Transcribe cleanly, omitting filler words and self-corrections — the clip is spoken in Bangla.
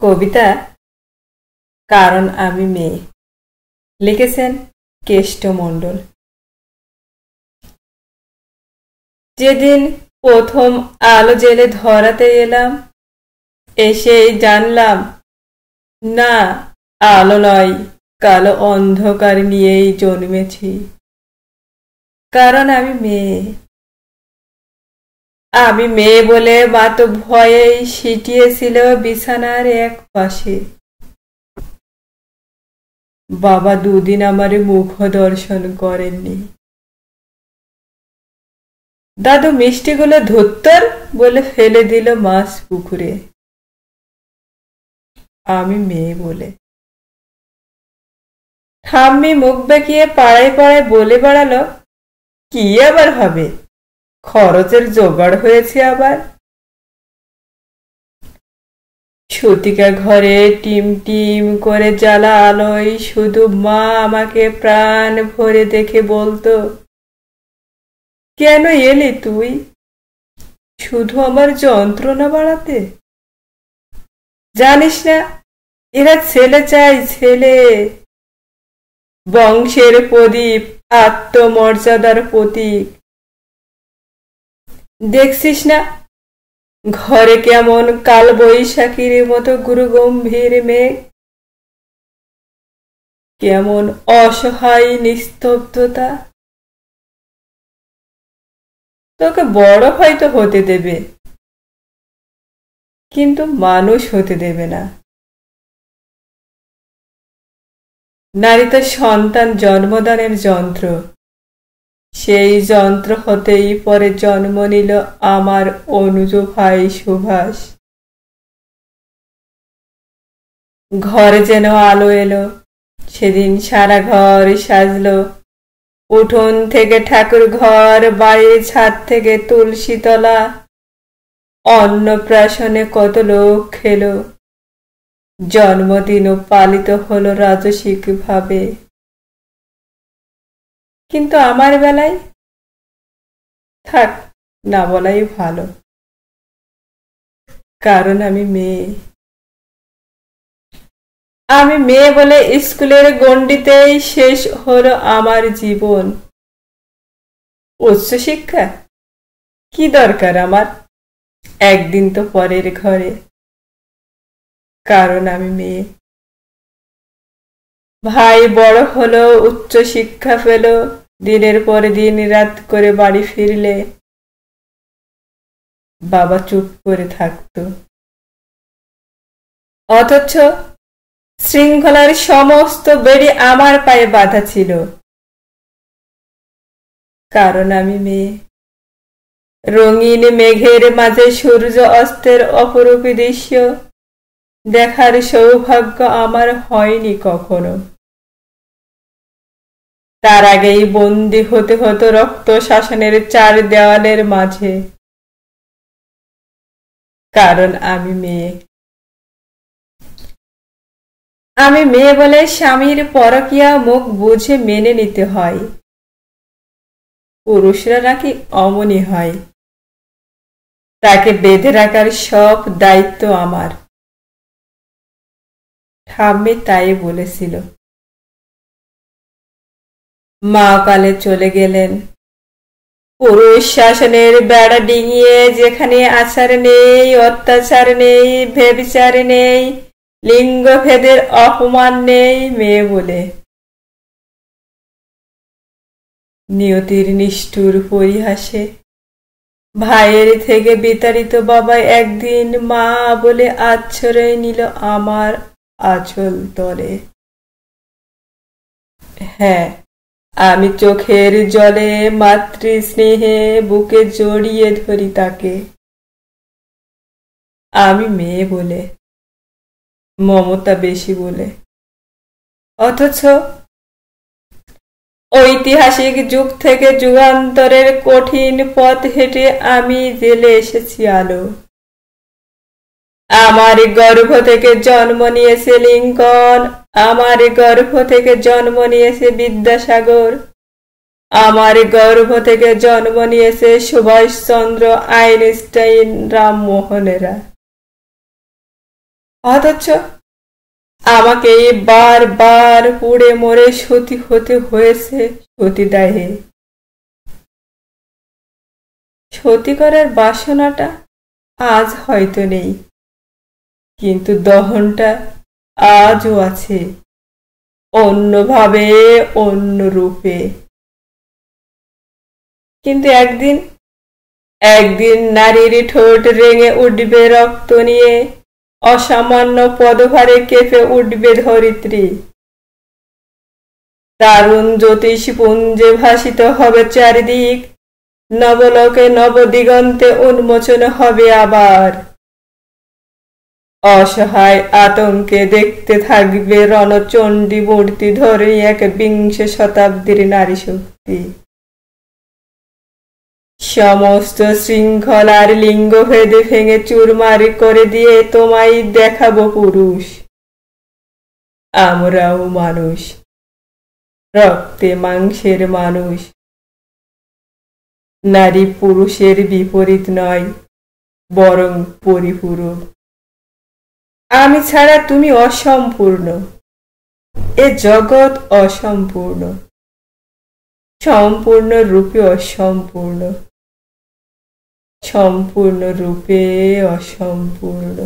কবিতা কারণ আমি মেয়ে, লিখেছেন কেষ্ট মণ্ডল। যেদিন প্রথম আলো জেলে ধরাতে এলাম, এসেই জানলাম না, আলো নয়, কালো অন্ধকার নিয়েই জন্মেছি। কারণ আমি মেয়ে। আমি মেয়ে বলে মা তো ভয়েই সিটিয়েছিল বিছানার এক পাশে। বাবা দুদিন আমার মুখ দর্শন করেননি। দাদু মিষ্টিগুলো ধুত্তর বলে ফেলে দিল মাছ পুকুরে। আমি মেয়ে বলে। ঠাম্মি মুখ বেঁকিয়ে পাড়ায় পাড়ায় বলে বেড়ালো, কি আবার হবে, খরচের জোগাড় হয়েছে আবার। সুতিকা ঘরে টিম টিম করে জ্বালা আলোয় শুধু মা আমাকে প্রাণ ভরে দেখে বলতো, কেন এলি তুই, শুধু আমার যন্ত্রণা বাড়াতে? জানিস না, এরা ছেলে চাই, ছেলে। বংশের প্রদীপ, আত্মমর্যাদার প্রতীক। দেখছিস না ঘরে কেমন কাল বৈশাখীর মতো গুরু গম্ভীর মেঘ, কেমন অসহায় নিস্তব্ধতা। তোকে বড় হয়তো হতে দেবে, কিন্তু মানুষ হতে দেবে না। নারী তো সন্তান জন্মদানের যন্ত্র, সেই যন্ত্র হতেই পরে জন্ম নিল আমার অনুজ ভাই সুভাষ। ঘরে যেন আলো এলো, সেদিন সারা ঘর সাজলো। উঠোন থেকে ঠাকুর ঘর, বাড়ির ছাদ থেকে তুলসীতলা। অন্নপ্রাশনে কত লোক খেলো, জন্মদিনও পালিত হলো রাজসিক ভাবে। কিন্তু আমার বেলায় থাক, না বলাই ভালো। কারণ আমি মেয়ে। আমি মেয়ে বলে স্কুলের গণ্ডিতেই শেষ হলো আমার জীবন। উচ্চশিক্ষা কি দরকার আমার, একদিন তো পরের ঘরে। কারণ আমি মেয়ে। ভাই বড় হলো, উচ্চশিক্ষা পেল, দিনের পর দিন রাত করে বাড়ি ফিরলে বাবা চুপ করে থাকতো। অথচ শৃঙ্খলার সমস্ত বেড়ি আমার পায়ে বাঁধা ছিল। কারণ আমি মেয়ে। রঙিন মেঘের মাঝে সূর্য অস্তের অপরূপ দৃশ্য দেখার সৌভাগ্য আমার হয়নি কখনো। তার আগেই বন্দী হতে হতো রক্ত শাসনের চার দেওয়ালের মাঝে। কারণ আমি মেয়ে। আমি মেয়ে বলে স্বামীর পরকীয়া মুখ বুঝে মেনে নিতে হয়। পুরুষরা নাকি অমনি হয়, তাকে বেঁধে রাখার সব দায়িত্ব আমার। ঠাম্মি তাই বলেছিল। মা কালে চলে গেলেন। পুরুষ শাসনের বেড়া ডিঙিয়ে যেখানে আচার নেই, অত্যাচার নেই, ব্যভিচার নেই, লিঙ্গভেদের অপমান নেই, মেয়ে বলে। নিয়তির নিষ্ঠুর পরিহাসে ভাইয়ের থেকে বিতাড়িত বাবা একদিন মা বলে আশ্রয় নিল আমার আঁচল তলে। হ্যাঁ, আমি চোখের জলে মাতৃ স্নেহে বুকে জড়িয়ে ধরি তাকে। আমি মেয়ে বলে, মমতা বেশি বলে। অথচ ঐতিহাসিক যুগ থেকে যুগান্তরের কঠিন পথ হেঁটে আমি জেলে এসেছি আলো। আমার গর্ভ থেকে জন্ম নিয়েছে লিঙ্কন, আমার গর্ভ থেকে জন্ম নিয়েছে বিদ্যাসাগর, আমার গর্ভ থেকে জন্ম নিয়েছে সুভাষচন্দ্র, আইনস্টাইন, রামমোহনেরা। অথচ আমাকে বারবার পুড়ে মরে সতী হতে হয়েছে সতীদাহে। সতী করার বাসনাটা আজ হয়তো নেই, কিন্তু দহনটা আজও আছে, অন্যভাবে, অন্য রূপে। কিন্তু একদিন একদিন নারীর ঠোঁট রেঙে উঠবে রক্ত নিয়ে, অসামান্য পদভারে কেঁপে উঠবে ধরিত্রী। দারুণ জ্যোতিষ পুঞ্জে ভাসিত হবে চারিদিক, নবলোকে নবদিগন্তে উন্মোচন হবে আবার। অসহায় আতঙ্কে দেখতে থাকবে রণচণ্ডী মূর্তি ধরে এক বিংশ শতাব্দীর নারী শক্তি। সমস্ত শৃঙ্খলার লিঙ্গভেদ ভেঙে চুরমার করে দিয়ে তোমায় দেখাবো পুরুষ। আমরাও মানুষ, রক্তে মাংসের মানুষ। নারী পুরুষের বিপরীত নয়, বরং পরিপূরক। আমি ছাড়া তুমি অসম্পূর্ণ, এ জগৎ অসম্পূর্ণ, সম্পূর্ণ রূপে অসম্পূর্ণ, সম্পূর্ণ রূপে অসম্পূর্ণ।